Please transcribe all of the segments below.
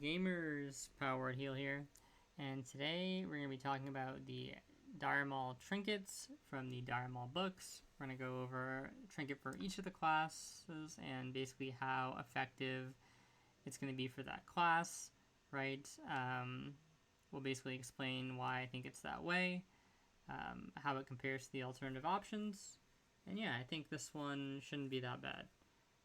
gamers, Power Word Heal here, and today we're going to be talking about the Maul Trinkets from the Maul books. We're going to go over Trinket for each of the classes and basically how effective it's going to be for that class, right? We'll basically explain why I think it's that way, how it compares to the alternative options, and yeah, I think this one shouldn't be that bad.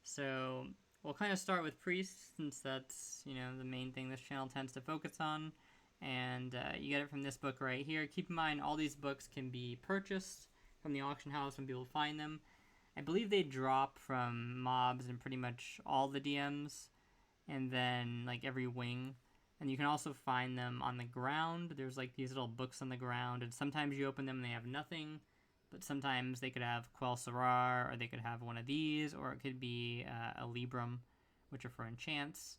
So we'll kind of start with Priest, since that's, the main thing this channel tends to focus on. And you get it from this book right here. Keep in mind, all these books can be purchased from the auction house when people find them. I believe they drop from mobs and pretty much all the DMs, and then like every wing. And you can also find them on the ground. There's like these little books on the ground, and sometimes you open them and they have nothing. But sometimes they could have Quell Sarar, or they could have one of these, or it could be a Librum, which are for enchants.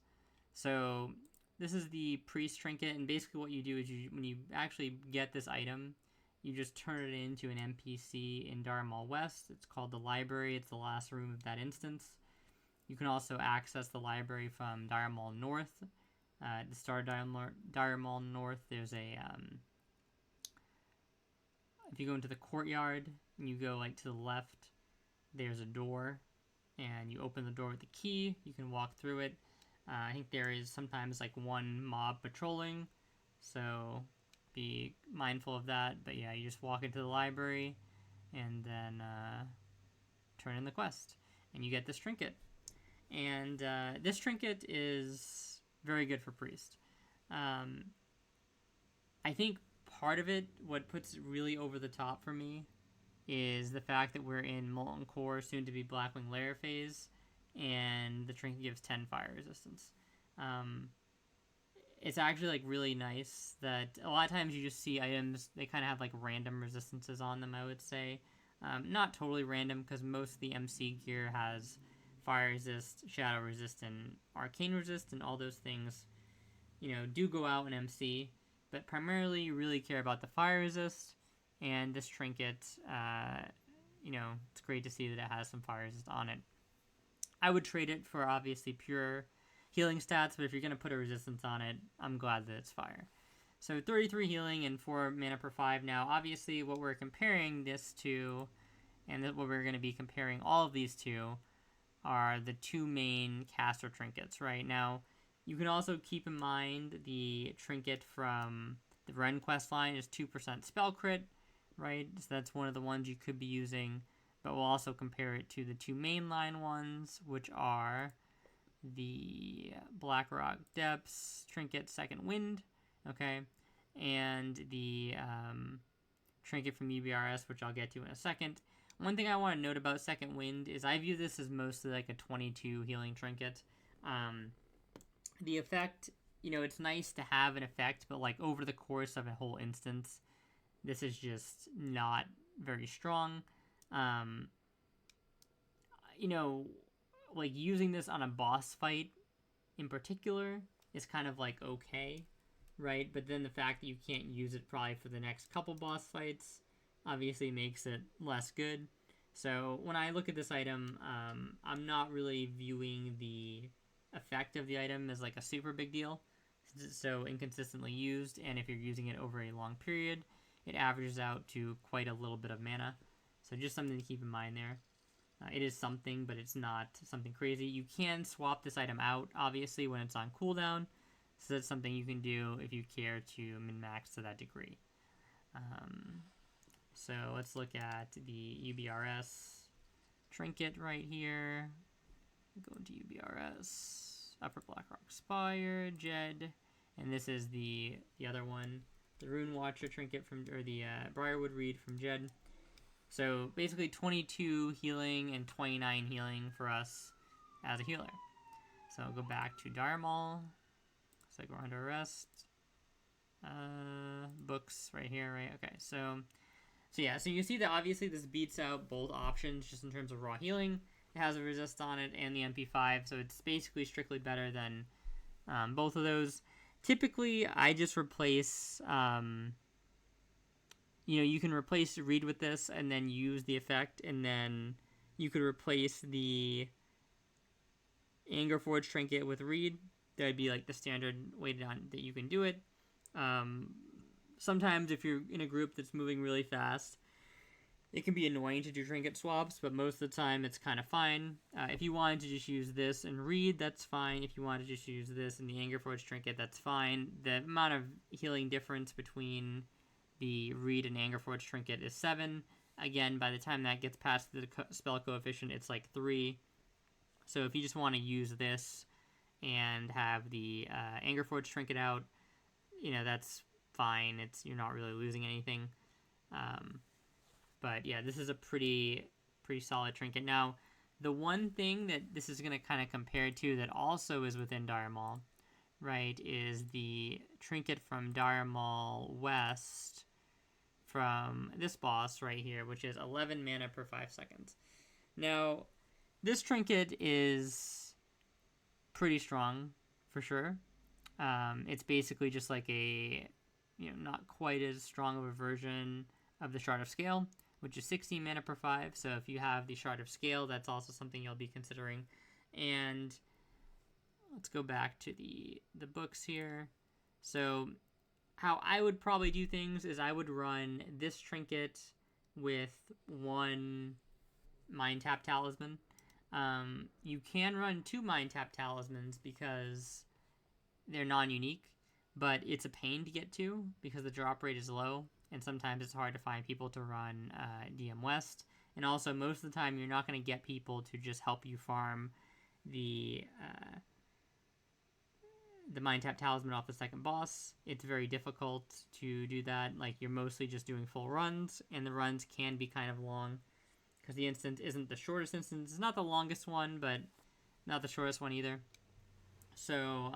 So this is the Priest Trinket, and basically what you do is when you actually get this item, you just turn it into an NPC in Maul West. It's called the Library. It's the last room of that instance. You can also access the library from Maul North. At the start of Maul North, there's a... if you go into the courtyard and you go like to the left, there's a door, and you open the door with the key. You can walk through it. I think there is sometimes like one mob patrolling, so be mindful of that. But yeah, you just walk into the library and then turn in the quest, and you get this trinket. And this trinket is very good for Priest. I think part of it, what puts it really over the top for me, is the fact that we're in Molten Core, soon to be Blackwing Lair phase, and the trinket gives 10 fire resistance. It's actually like really nice that a lot of times you just see items, they kind of have like random resistances on them, I would say. Not totally random, because most of the MC gear has fire resist, shadow resist, and arcane resist, and all those things, do go out in MC. But primarily, you really care about the fire resist, and this trinket, it's great to see that it has some fire resist on it. I would trade it for, obviously, pure healing stats, but if you're going to put a resistance on it, I'm glad that it's fire. So 33 healing and 4 mana per 5. Now, obviously, what we're comparing this to, and what we're going to be comparing all of these to, are the two main caster trinkets, right? Now, you can also keep in mind the trinket from the Ren quest line is 2% spell crit, right? So that's one of the ones you could be using, but we'll also compare it to the two mainline ones, which are the Blackrock Depths Trinket Second Wind, okay? And the trinket from UBRS, which I'll get to in a second. One thing I want to note about Second Wind is I view this as mostly like a 22 healing trinket. The effect, it's nice to have an effect, but like over the course of a whole instance, this is just not very strong. Like using this on a boss fight in particular is kind of like okay, right? But then the fact that you can't use it probably for the next couple boss fights obviously makes it less good. So when I look at this item, I'm not really viewing the effect of the item as like a super big deal. It's so inconsistently used, and if you're using it over a long period, it averages out to quite a little bit of mana. So just something to keep in mind there. It is something, but it's not something crazy. You can swap this item out, obviously, when it's on cooldown. So that's something you can do if you care to min-max to that degree. So let's look at the UBRS trinket right here. Go into UBRS, Upper Blackrock Spire, Jed, and this is the other one, the Rune Watcher trinket or the Briarwood Reed from Jed. So basically 22 healing and 29 healing for us as a healer. So I'll go back to Maul. Looks like we're under arrest. Books right here, right? Okay, so yeah, so you see that obviously this beats out both options just in terms of raw healing. It has a resist on it and the MP5, so it's basically strictly better than both of those. Typically, I just replace, you can replace Reed with this and then use the effect, and then you could replace the Angerforge Trinket with Reed, that'd be like the standard way that you can do it. Sometimes if you're in a group that's moving really fast, it can be annoying to do trinket swaps, but most of the time it's kind of fine. If you wanted to just use this and read, that's fine. If you wanted to just use this and the Angerforge Trinket, that's fine. The amount of healing difference between the read and Angerforge Trinket is 7. Again, by the time that gets past the spell coefficient, it's like 3. So if you just want to use this and have the Angerforge Trinket out, that's fine. You're not really losing anything. But yeah, this is a pretty solid trinket. Now, the one thing that this is going to kind of compare to that also is within Dire Maul, right, is the trinket from Dire Maul West from this boss right here, which is 11 mana per 5 seconds. Now, this trinket is pretty strong, for sure. It's basically just like a, not quite as strong of a version of the Shard of Scale, which is 16 mana per 5. So if you have the Shard of Scale, that's also something you'll be considering. And let's go back to the books here. So how I would probably do things is I would run this trinket with 1 Mind Tap Talisman. You can run 2 Mind Tap Talismans because they're non-unique, but it's a pain to get to because the drop rate is low. And sometimes it's hard to find people to run DM West. And also, most of the time, you're not going to get people to just help you farm the Mind Tap Talisman off the second boss. It's very difficult to do that. Like, you're mostly just doing full runs, and the runs can be kind of long because the instance isn't the shortest instance. It's not the longest one, but not the shortest one either. So,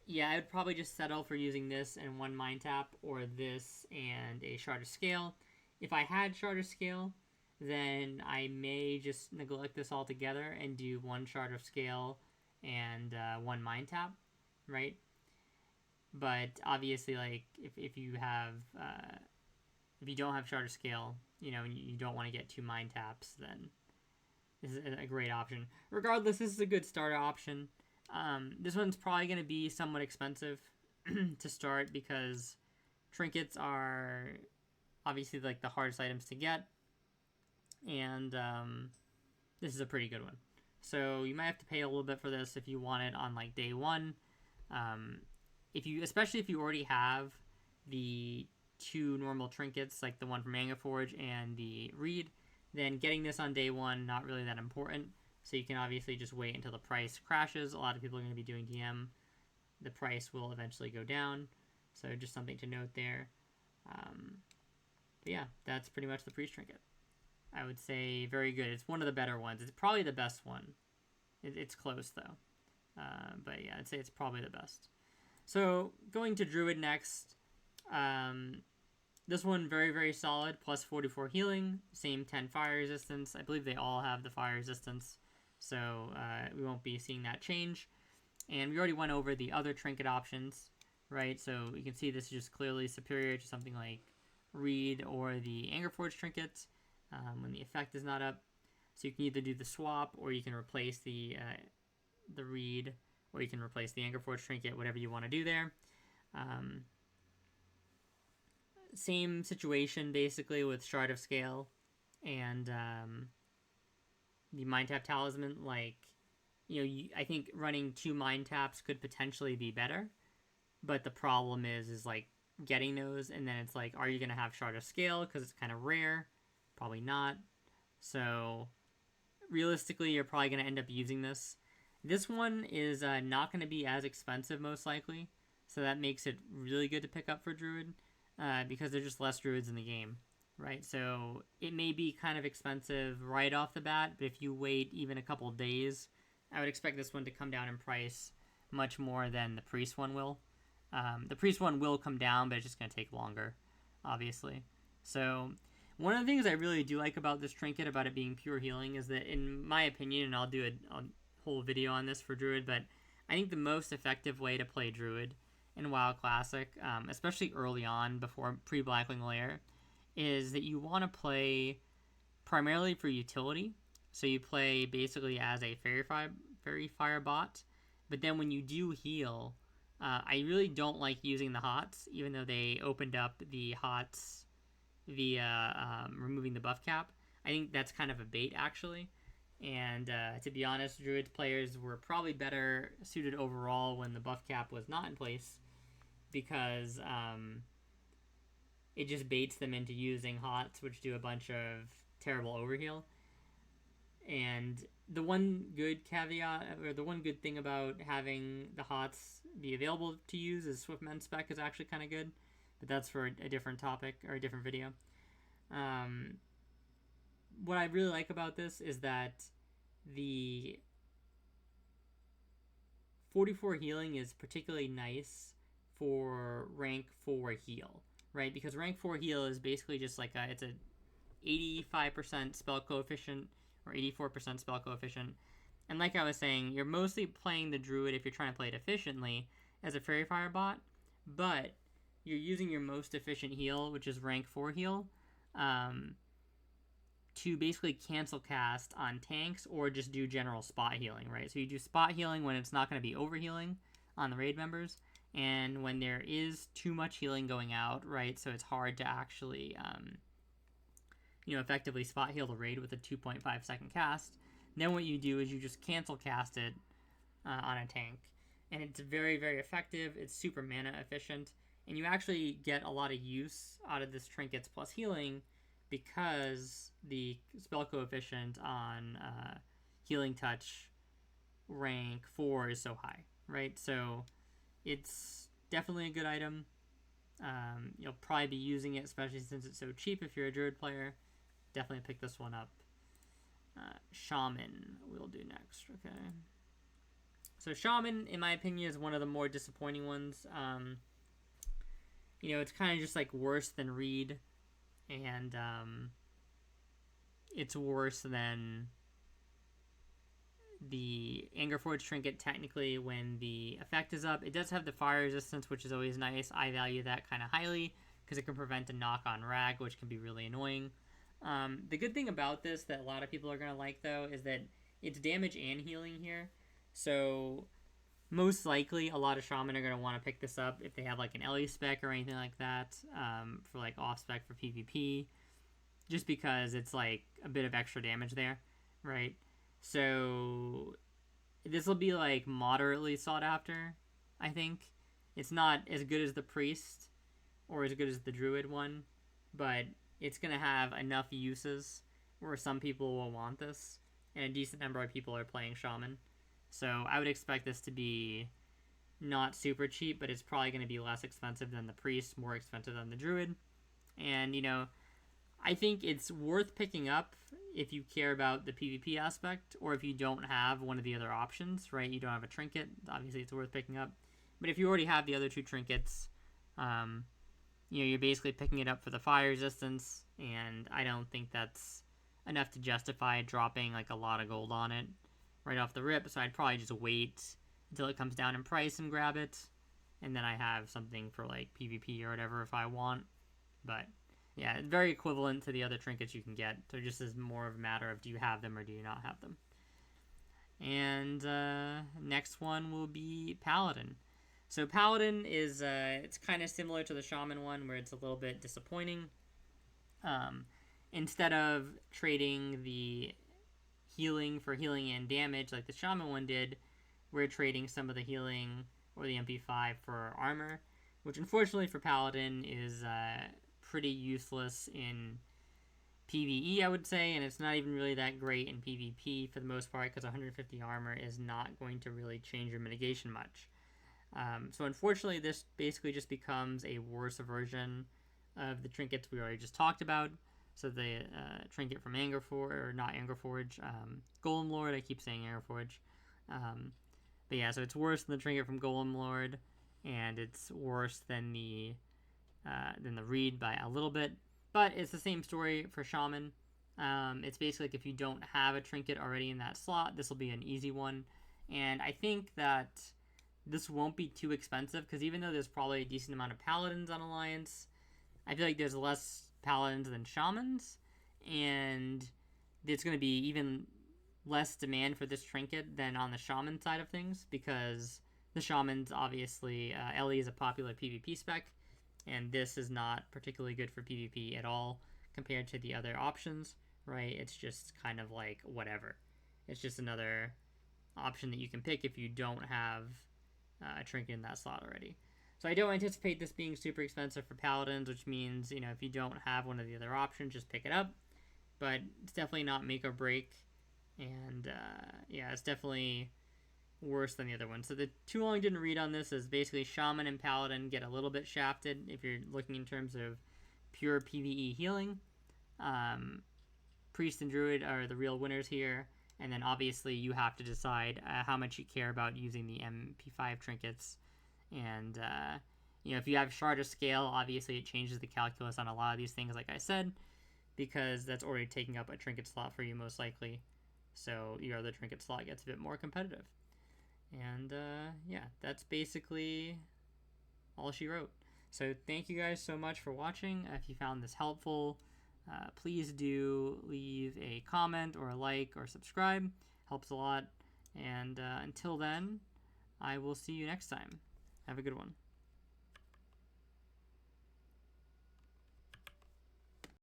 yeah, I would probably just settle for using this and 1 Mind Tap, or this and a Shard of Scale. If I had Shard of Scale, then I may just neglect this altogether and do 1 Shard of Scale and 1 Mind Tap, right? But obviously, like, if you have, if you don't have Shard of Scale, you don't want to get 2 Mind Taps, then this is a great option. Regardless, this is a good starter option. This one's probably going to be somewhat expensive to start because trinkets are obviously like the hardest items to get, and this is a pretty good one. So you might have to pay a little bit for this if you want it on like day 1. Especially if you already have the 2 normal trinkets, like the one from Angerforge and the Reed, then getting this on day 1 not really that important. So you can obviously just wait until the price crashes. A lot of people are going to be doing DM. The price will eventually go down. So just something to note there. But yeah, that's pretty much the Priest Trinket. I would say very good. It's one of the better ones. It's probably the best one. It's close though. But yeah, I'd say it's probably the best. So going to Druid next. This one very, very solid. Plus 44 healing. Same 10 fire resistance. I believe they all have the fire resistance. So we won't be seeing that change. And we already went over the other trinket options, right? So you can see this is just clearly superior to something like Reed or the Angerforge Trinket when the effect is not up. So you can either do the swap, or you can replace the Reed, or you can replace the Angerforge Trinket, whatever you want to do there. Same situation basically with Shard of Scale and the Mind Tap Talisman. Like, I think running 2 Mind Taps could potentially be better, but the problem is like getting those, and then it's like, are you going to have Shard of Scale because it's kind of rare? Probably not. So realistically, you're probably going to end up using this. This one is not going to be as expensive most likely, so that makes it really good to pick up for Druid because there's just less Druids in the game. Right, so it may be kind of expensive right off the bat, but if you wait even a couple of days, I would expect this one to come down in price much more than the Priest one will. The Priest one will come down, but it's just going to take longer, obviously. So one of the things I really do like about this trinket, about it being pure healing, is that in my opinion, and I'll do a whole video on this for Druid, but I think the most effective way to play Druid in WoW Classic, especially early on before pre-Blackling Lair, is that you want to play primarily for utility. So you play basically as a Fairy Fire bot, But then when you do heal, I really don't like using the HOTS, even though they opened up the HOTS via removing the buff cap. I think that's kind of a bait, actually. And to be honest, Druid players were probably better suited overall when the buff cap was not in place, because it just baits them into using HOTS, which do a bunch of terrible overheal. And the one good caveat, or the one good thing about having the HOTS be available to use is Swiftman spec is actually kind of good, but that's for a different topic or a different video. What I really like about this is that the 44 healing is particularly nice for rank 4 heal, right? Because rank 4 heal is basically just like it's a 85% spell coefficient or 84% spell coefficient. And like I was saying, you're mostly playing the Druid, if you're trying to play it efficiently, as a Fairy Fire bot, but you're using your most efficient heal, which is rank 4 heal, to basically cancel cast on tanks or just do general spot healing, right? So you do spot healing when it's not going to be overhealing on the raid members, and when there is too much healing going out, right? So it's hard to actually, effectively spot heal the raid with a 2.5 second cast. Then what you do is you just cancel cast it on a tank, and it's very, very effective. It's super mana efficient, and you actually get a lot of use out of this Trinkets plus healing, because the spell coefficient on Healing Touch rank 4 is so high, right? So it's definitely a good item. You'll probably be using it, especially since it's so cheap if you're a Druid player. Definitely pick this one up. Shaman we'll do next, okay? So Shaman, in my opinion, is one of the more disappointing ones. It's kind of just like worse than Reed, and it's worse than the Angerforge Trinket technically when the effect is up. It does have the fire resistance, which is always nice. I value that kind of highly because it can prevent a knock-on rag, which can be really annoying. The good thing about this that a lot of people are going to like, though, is that it's damage and healing here. So most likely a lot of Shaman are going to want to pick this up if they have like an Ellie spec or anything like that, for like off spec for PvP, just because it's like a bit of extra damage there, right? So this will be like moderately sought after, I think. It's not as good as the Priest or as good as the Druid one, but it's going to have enough uses where some people will want this, and a decent number of people are playing Shaman. So I would expect this to be not super cheap, but it's probably going to be less expensive than the Priest, more expensive than the Druid. And, I think it's worth picking up if you care about the PvP aspect, or if you don't have one of the other options, right? You don't have a Trinket, obviously it's worth picking up. But if you already have the other two Trinkets, you're basically picking it up for the fire resistance, and I don't think that's enough to justify dropping like a lot of gold on it right off the rip. So I'd probably just wait until it comes down in price and grab it, and then I have something for like PvP or whatever if I want. But yeah, it's very equivalent to the other Trinkets you can get. So it just is more of a matter of do you have them or do you not have them. And next one will be Paladin. So Paladin is, it's kind of similar to the Shaman one, where it's a little bit disappointing. Instead of trading the healing for healing and damage like the Shaman one did, we're trading some of the healing or the MP5 for armor, which unfortunately for Paladin is pretty useless in PvE, I would say, and it's not even really that great in PvP for the most part, because 150 armor is not going to really change your mitigation much. So unfortunately, this basically just becomes a worse version of the Trinkets we already just talked about. So the Trinket from Angerforge, or not Angerforge, Golem Lord, I keep saying Angerforge. But yeah, so it's worse than the Trinket from Golem Lord, and it's worse than the Reed by a little bit. But it's the same story for Shaman. It's basically like if you don't have a Trinket already in that slot, this will be an easy one. And I think that this won't be too expensive, because even though there's probably a decent amount of Paladins on Alliance, I feel like there's less Paladins than Shamans, and it's going to be even less demand for this trinket than on the Shaman side of things, because the Shaman's obviously, Ellie is a popular PvP spec, and this is not particularly good for PvP at all compared to the other options, right? It's just kind of like whatever. It's just another option that you can pick if you don't have a trinket in that slot already. So I don't anticipate this being super expensive for Paladins, which means, you know, if you don't have one of the other options, just pick it up. But it's definitely not make or break. And yeah, it's definitely worse than the other one. So the too long didn't read on this is basically Shaman and Paladin get a little bit shafted if you're looking in terms of pure PvE healing. Priest and Druid are the real winners here. And then obviously you have to decide how much you care about using the MP5 trinkets. And, you know, if you have Shard Scale, obviously it changes the calculus on a lot of these things, like I said, because that's already taking up a trinket slot for you most likely. So your other trinket slot gets a bit more competitive. And, yeah, that's basically all she wrote. So thank you guys so much for watching. If you found this helpful, please do leave a comment or a like or subscribe. Helps a lot. And until then, I will see you next time. Have a good one.